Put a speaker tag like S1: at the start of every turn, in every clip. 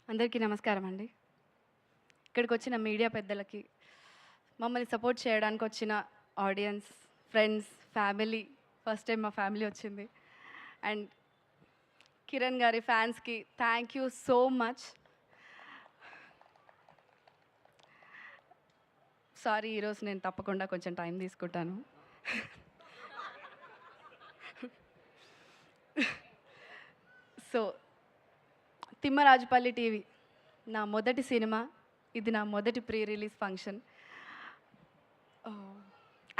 S1: అందరికీ నమస్కారం అండి. ఇక్కడికి వచ్చిన మీడియా పెద్దలకి, మమ్మల్ని సపోర్ట్ చేయడానికి వచ్చిన audience, friends, family, first time మా ఫ్యామిలీ వచ్చింది. అండ్ కిరణ్ గారి ఫ్యాన్స్కి thank you so much. Sorry, ఈరోజు నేను తప్పకుండా కొంచెం టైం తీసుకుంటాను. సో తిమ్మరాజుపల్లి టీవీ నా మొదటి సినిమా, ఇది నా మొదటి ప్రీ రిలీజ్ ఫంక్షన్.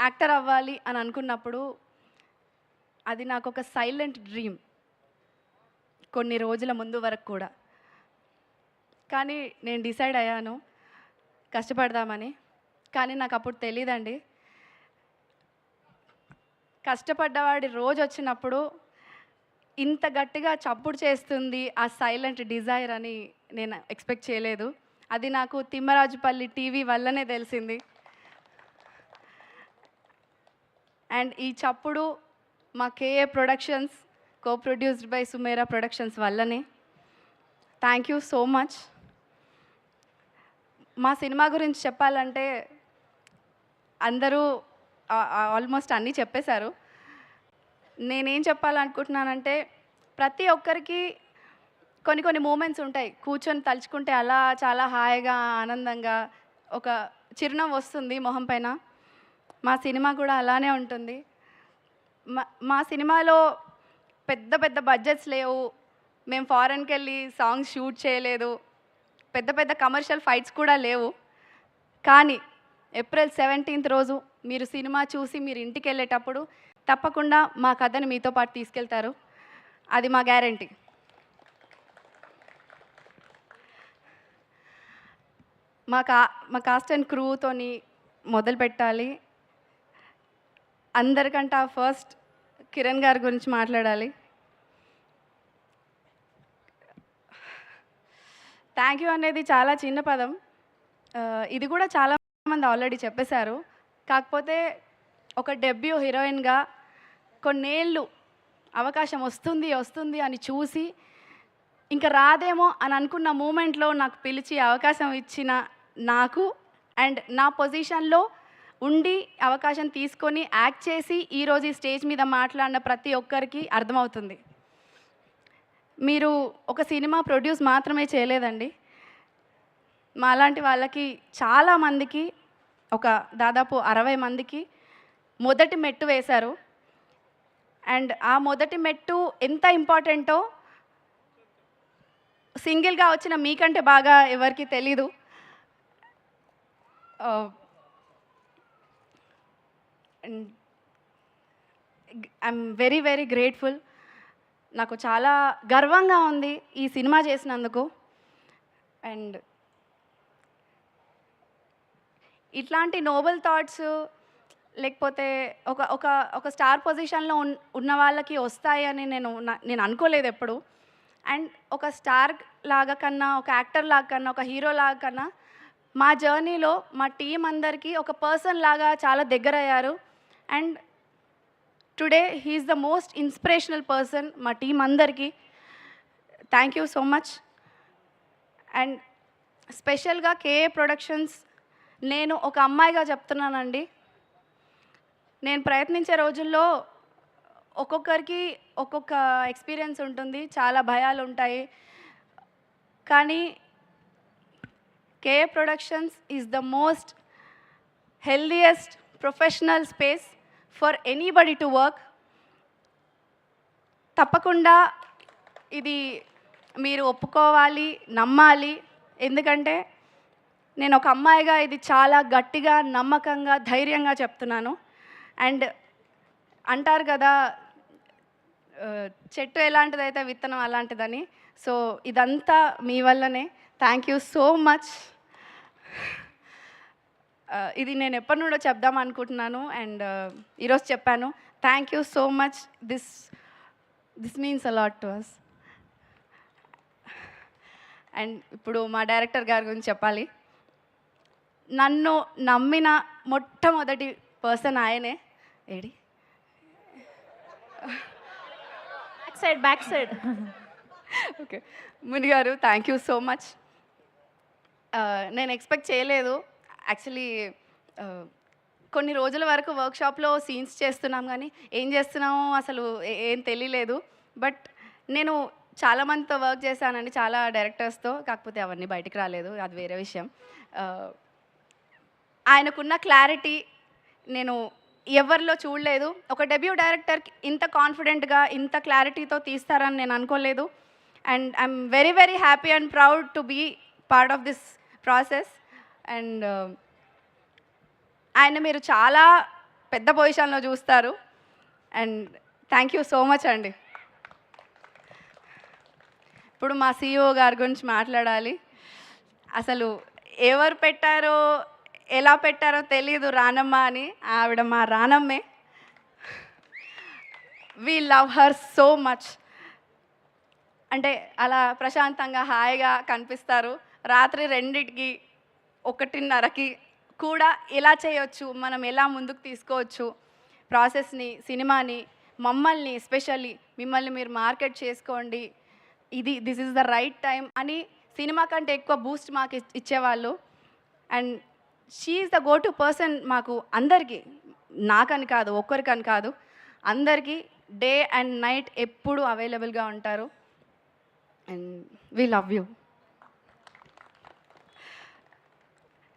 S1: యాక్టర్ అవ్వాలి అని అనుకున్నప్పుడు అది నాకు ఒక సైలెంట్ డ్రీమ్, కొన్ని రోజుల ముందు వరకు కూడా. కానీ నేను డిసైడ్ అయ్యాను కష్టపడదామని. కానీ నాకు అప్పుడు తెలియదండి, కష్టపడ్డవాడి రోజు వచ్చినప్పుడు ఇంత గట్టిగా చప్పుడు చేస్తుంది ఆ సైలెంట్ డిజైర్ అని నేను ఎక్స్పెక్ట్ చేయలేదు. అది నాకు తిమ్మరాజుపల్లి టీవీ వల్లనే తెలిసింది. అండ్ ఈ చప్పుడు మా KA productions, co produced by Sumera productions వల్లనే. Thank you so much. మా సినిమా గురించి చెప్పాలంటే అందరూ ఆల్మోస్ట్ అన్నీ చెప్పేశారు. నేనేం చెప్పాలనుకుంటున్నానంటే, ప్రతి ఒక్కరికి కొన్ని కొన్ని మూమెంట్స్ ఉంటాయి, కూర్చొని తలుచుకుంటే అలా చాలా హాయిగా ఆనందంగా ఒక చిరునవ్వు వస్తుంది మొహం పైన. మా సినిమా కూడా అలానే ఉంటుంది. మా సినిమాలో పెద్ద పెద్ద బడ్జెట్స్ లేవు, మేము ఫారెన్కి వెళ్ళి సాంగ్స్ షూట్ చేయలేదు, పెద్ద పెద్ద కమర్షియల్ ఫైట్స్ కూడా లేవు. కానీ ఏప్రిల్ 17th రోజు మీరు సినిమా చూసి మీరు ఇంటికి వెళ్ళేటప్పుడు తప్పకుండా మా కథని మీతో పాటు తీసుకెళ్తారు, అది మా గ్యారంటీ. మా కాస్ట్ అండ్ క్రూతోని మొదలు పెట్టాలి. అందరికంటే ఫస్ట్ కిరణ్ గారి గురించి మాట్లాడాలి. థ్యాంక్ యూ అనేది చాలా చిన్న పదం, ఇది కూడా చాలామంది ఆల్రెడీ చెప్పేశారు. కాకపోతే ఒక డెబ్యూ హీరోయిన్గా కొన్నేళ్ళు అవకాశం వస్తుంది అని చూసి ఇంకా రాదేమో అని అనుకున్న మూమెంట్లో నాకు పిలిచి అవకాశం ఇచ్చిన నాకు, అండ్ నా పొజిషన్లో ఉండి అవకాశం తీసుకొని యాక్ట్ చేసి ఈరోజు ఈ స్టేజ్ మీద మాట్లాడిన ప్రతి ఒక్కరికి అర్థమవుతుంది, మీరు ఒక సినిమా ప్రొడ్యూస్ మాత్రమే చేయలేదండి, మా అలాంటి వాళ్ళకి చాలామందికి, ఒక దాదాపు 60 మందికి మొదటి మెట్టు వేశారు. అండ్ ఆ మొదటి మెట్టు ఎంత ఇంపార్టెంటో సింగిల్గా వచ్చిన మీకంటే బాగా ఎవరికి తెలీదు. I'm very very grateful. నాకు చాలా గర్వంగా ఉంది ఈ సినిమా చేసినందుకు. అండ్ ఇట్లాంటి నోబెల్ థాట్స్ లేకపోతే ఒక ఒక ఒక స్టార్ పొజిషన్లో ఉన్న వాళ్ళకి వస్తాయి అని నేను అనుకోలేదు ఎప్పుడు. అండ్ ఒక స్టార్ లాగా కన్నా, ఒక యాక్టర్ లాగా కన్నా, ఒక హీరో లాగా కన్నా మా జర్నీలో మా టీం అందరికీ ఒక పర్సన్ లాగా చాలా దగ్గర అయ్యారు. And today he's the most inspirational person మా టీం అందరికీ. Thank you so much. And స్పెషల్గా కేఏ ప్రొడక్షన్స్, నేను ఒక అమ్మాయిగా చెప్తున్నానండి, నేను ప్రయత్నించే రోజుల్లో ఒక్కొక్కరికి ఒక్కొక్క ఎక్స్పీరియన్స్ ఉంటుంది, చాలా భయాలు ఉంటాయి. కానీ KA productions is the most healthiest professional space for anybody to work. తప్పకుండా ఇది మీరు ఒప్పుకోవాలి, నమ్మాలి. ఎందుకంటే నేను ఒక అమ్మాయిగా ఇది చాలా గట్టిగా, నమ్మకంగా, ధైర్యంగా చెప్తున్నాను. అండ్ అంటారు కదా, చెట్టు ఎలాంటిదైతే విత్తనం అలాంటిదని. సో ఇదంతా మీ వల్లనే. Thank you so much. ఇది నేను ఎప్పటి నుండో చెప్దాం అనుకుంటున్నాను, అండ్ ఈరోజు చెప్పాను. Thank you so much. This means a lot to us. And ఇప్పుడు మా డైరెక్టర్ గారి గురించి చెప్పాలి. నన్ను నమ్మిన మొట్టమొదటి పర్సన్ ఆయనే. AD
S2: back side
S1: okay. ముని గారు థ్యాంక్ యూ సో మచ్. నేను ఎక్స్‌పెక్ట్ చేయలేదు. యాక్చువల్లీ కొన్ని రోజుల వరకు వర్క్‌షాప్‌లో సీన్స్ చేస్తున్నాం గానీ, ఏం చేస్తున్నామో అసలు ఏం తెలీలేదు. బట్ నేను చాలా మందితో వర్క్ చేశానండి, చాలా డైరెక్టర్స్‌తో. కాకపోతే అవన్నీ బయటికి రాలేదు. అది వేరే విషయం. ఆయనకున్న క్లారిటీ నేను ఎవరిలో చూడలేదు. ఒక డెబ్యూ డైరెక్టర్‌కి ఇంత కాన్ఫిడెంట్‌గా, ఇంత క్లారిటీతో తీస్తారని నేను అనుకోలేదు. And I'm very, very happy and proud to be part of this process. And ఆయన మీరు చాలా పెద్ద పొజిషన్‌లో చూస్తారు. And thank you so much అండి. ఇప్పుడు మా సీఈఓ గారి గురించి మాట్లాడాలి. అసలు ఎవరు పెట్టారో, ఎలా పెట్టారో తెలీదు రానమ్మ అని. ఆవిడ మా రానమ్మే. We love her so much. అంటే అలా ప్రశాంతంగా హాయిగా కనిపిస్తారు. రాత్రి 2కి 1:30కి కూడా ఎలా చేయొచ్చు, మనం ఎలా ముందుకు తీసుకోవచ్చు ప్రాసెస్ని, సినిమాని, మమ్మల్ని ఎస్పెషల్లీ మిమ్మల్ని మీరు మార్కెట్ చేసుకోండి, this is the right time అని సినిమా కంటే ఎక్కువ బూస్ట్ మాకు ఇచ్చేవాళ్ళు. And she is the go to person మాకు అందరికీ, నాకని కాదు, ఒక్కరికని కాదు, అందరికీ డే అండ్ నైట్ ఎప్పుడు అవైలబుల్గా ఉంటారు. And we love you.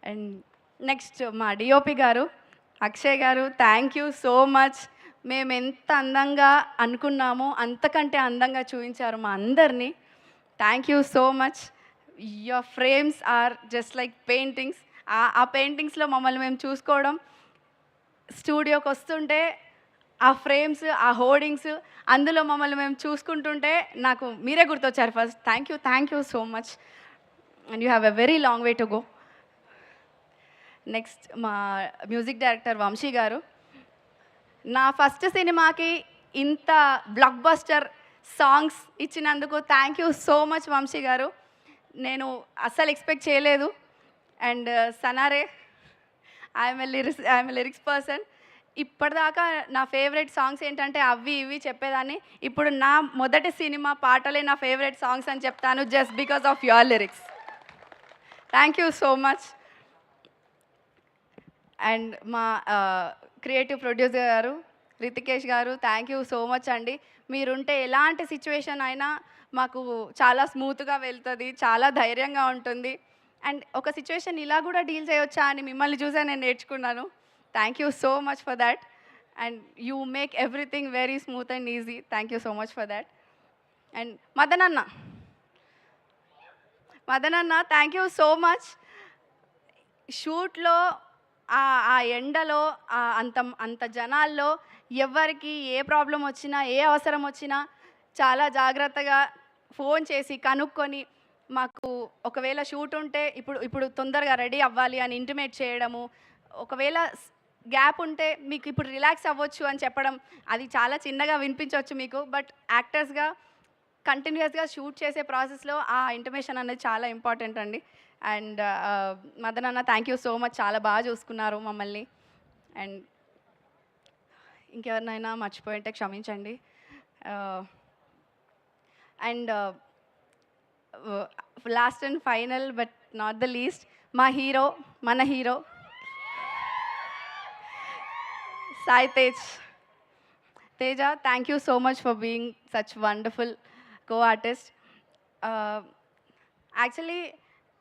S1: And next మా డిఓపి గారు, అక్షయ్ గారు, థ్యాంక్ యూ సో మచ్. మేము ఎంత అందంగా అనుకున్నామో అంతకంటే అందంగా చూపించారు మా అందరినీ. Thank you so much. Your frames are just like paintings. ఆ పెయింటింగ్స్లో మమ్మల్ని మేము చూసుకోవడం, స్టూడియోకి వస్తుంటే ఆ ఫ్రేమ్స్, ఆ హోర్డింగ్స్, అందులో మమ్మల్ని మేము చూసుకుంటుంటే నాకు మీరే గుర్తొచ్చారు first. Thank you so much. And you have a very long way to go. Next మా మ్యూజిక్ డైరెక్టర్ వంశీ గారు. నా ఫస్ట్ సినిమాకి ఇంత బ్లాక్ బస్టర్ సాంగ్స్ ఇచ్చినందుకు thank you so much Vamsi garu. నేను అస్సలు ఎక్స్పెక్ట్ చేయలేదు. అండ్ సనారే, ఐఎమ్ ఎ లిరిక్స్ పర్సన్. ఇప్పటిదాకా నా ఫేవరెట్ సాంగ్స్ ఏంటంటే అవి ఇవి చెప్పేదాన్ని. ఇప్పుడు నా మొదటి సినిమా పాటలే నా ఫేవరెట్ సాంగ్స్ అని చెప్తాను, just because of your lyrics. Thank you so much. And మా క్రియేటివ్ ప్రొడ్యూసర్ గారు రితికేష్ గారు, థ్యాంక్ యూ సో మచ్ అండి. మీరుంటే ఎలాంటి సిచ్యువేషన్ అయినా మాకు చాలా స్మూత్గా వెళ్తుంది, చాలా ధైర్యంగా ఉంటుంది. అండ్ ఒక సిచ్యువేషన్ ఇలా కూడా డీల్ చేయొచ్చా అని మిమ్మల్ని చూసే నేను నేర్చుకున్నాను. Thank you so much for that. And you make everything very smooth and easy. Thank you so much for that. And Madan అన్న థ్యాంక్ యూ సో మచ్. షూట్లో ఆ ఎండలో అంత జనాల్లో ఎవరికి ఏ ప్రాబ్లం వచ్చినా, ఏ అవసరం వచ్చినా చాలా జాగ్రత్తగా ఫోన్ చేసి కనుక్కొని మాకు ఒకవేళ షూట్ ఉంటే ఇప్పుడు తొందరగా రెడీ అవ్వాలి అని ఇంటిమేట్ చేయడము, ఒకవేళ గ్యాప్ ఉంటే మీకు ఇప్పుడు రిలాక్స్ అవ్వచ్చు అని చెప్పడం. అది చాలా చిన్నగా వినిపించవచ్చు మీకు, బట్ యాక్టర్స్గా కంటిన్యూస్గా షూట్ చేసే ప్రాసెస్లో ఆ ఇంటిమేషన్ అనేది చాలా ఇంపార్టెంట్ అండి. అండ్ మదన్ అన్న థ్యాంక్ యూ సో మచ్, చాలా బాగా చూసుకున్నారు మమ్మల్ని. అండ్ ఇంకెవరినైనా మర్చిపోయింటే క్షమించండి. And last and final but not the least, మా హీరో, మన hero Sai Teja, thank you so much for being such wonderful co-artist. Actually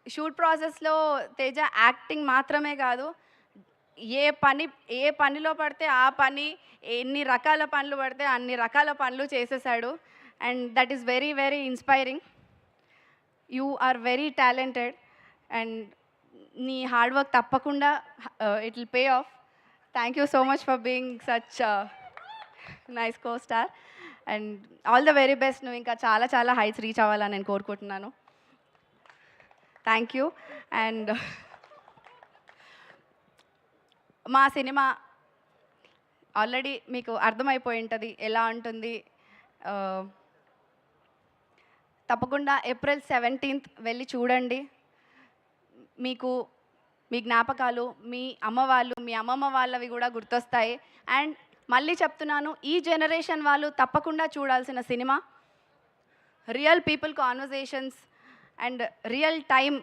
S1: shoot ప్రాసెస్లో తేజ యాక్టింగ్ మాత్రమే కాదు, ఏ పనిలో పడితే ఆ పని, ఎన్ని రకాల పనులు పడితే అన్ని రకాల పనులు చేసేసాడు. And that is very, very inspiring. You are very talented and నీ హార్డ్ వర్క్ తప్పకుండా it will pay off. Thank you so much for being such nice co-star. And all the very best. నువ్వు ఇంకా చాలా చాలా heights reach అవ్వాలని నేను కోరుకుంటున్నాను. Thank you. And మా సినిమా ఆల్రెడీ మీకు అర్థమైపోయి ఉంటుంది ఎలా ఉంటుంది. తప్పకుండా April 17th వెళ్ళి చూడండి. మీకు మీ జ్ఞాపకాలు, మీ అమ్మవాళ్ళు, మీ అమ్మమ్మ వాళ్ళవి కూడా గుర్తొస్తాయి. అండ్ మళ్ళీ చెప్తున్నాను, ఈ జనరేషన్ వాళ్ళు తప్పకుండా చూడాల్సిన cinema real people conversations and real time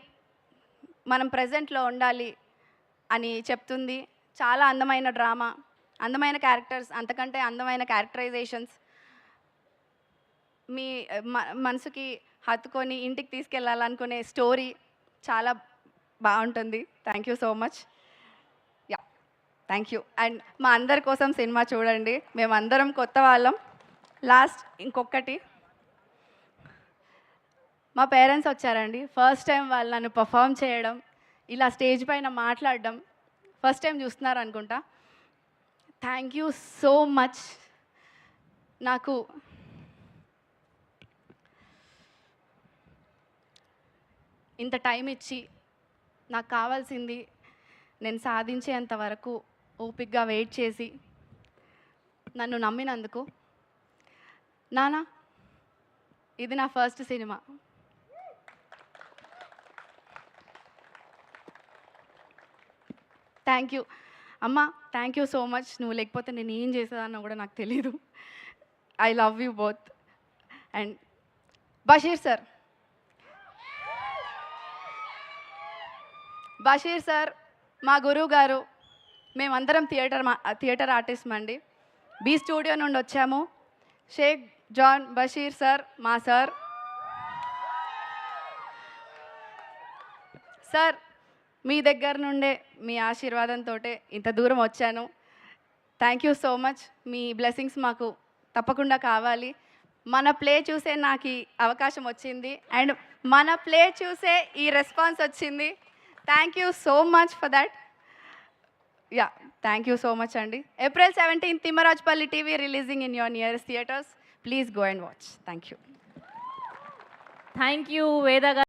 S1: మనం ప్రజెంట్లో ఉండాలి అని చెప్తుంది. చాలా అందమైన డ్రామా, అందమైన క్యారెక్టర్స్, అంతకంటే అందమైన క్యారెక్టరైజేషన్స్, మీ మనసుకి హత్తుకొని ఇంటికి తీసుకెళ్ళాలనుకునే స్టోరీ చాలా బాగుంటుంది. Thank you so much. Yeah, thank you. And మా అందరి కోసం సినిమా చూడండి. మేమందరం కొత్త వాళ్ళం. లాస్ట్ ఇంకొకటి, మా పేరెంట్స్ వచ్చారండి. ఫస్ట్ టైం వాళ్ళు నన్ను పర్ఫామ్ చేయడం, ఇలా స్టేజ్ పైన మాట్లాడడం ఫస్ట్ టైం చూస్తున్నారు అనుకుంటా. Thank you so much. నాకు ఇంత టైం ఇచ్చి నాకు కావాల్సింది నేను సాధించేంత వరకు ఓపికగా వెయిట్ చేసి నన్ను నమ్మినందుకు. నానా, ఇది నా ఫస్ట్ సినిమా. థ్యాంక్ యూ అమ్మ, థ్యాంక్ యూ సో మచ్. నువ్వు లేకపోతే నేను ఏం చేసేదాన్నో కూడా నాకు తెలీదు. I love you both. And Basheer sir మా గురువు గారు. మేమందరం థియేటర్ ఆర్టిస్ట్ అండి. బీ స్టూడియో నుండి వచ్చాము. షేక్ జాన్ బషీర్ సార్ మా సార్. సార్, మీ దగ్గర నుండే మీ ఆశీర్వాదంతో ఇంత దూరం వచ్చాను. Thank you so much. మీ బ్లెస్సింగ్స్ మాకు తప్పకుండా కావాలి. మన ప్లే చూసే నాకు ఈ అవకాశం వచ్చింది అండ్ మన ప్లే చూసే ఈ రెస్పాన్స్ వచ్చింది. Thank you so much for that. Yeah, thank you so much అండి. April 17th, Thimmarajupalli TV releasing in your nearest theatres. Please go and watch. Thank you.
S2: Thank you Veda గారు.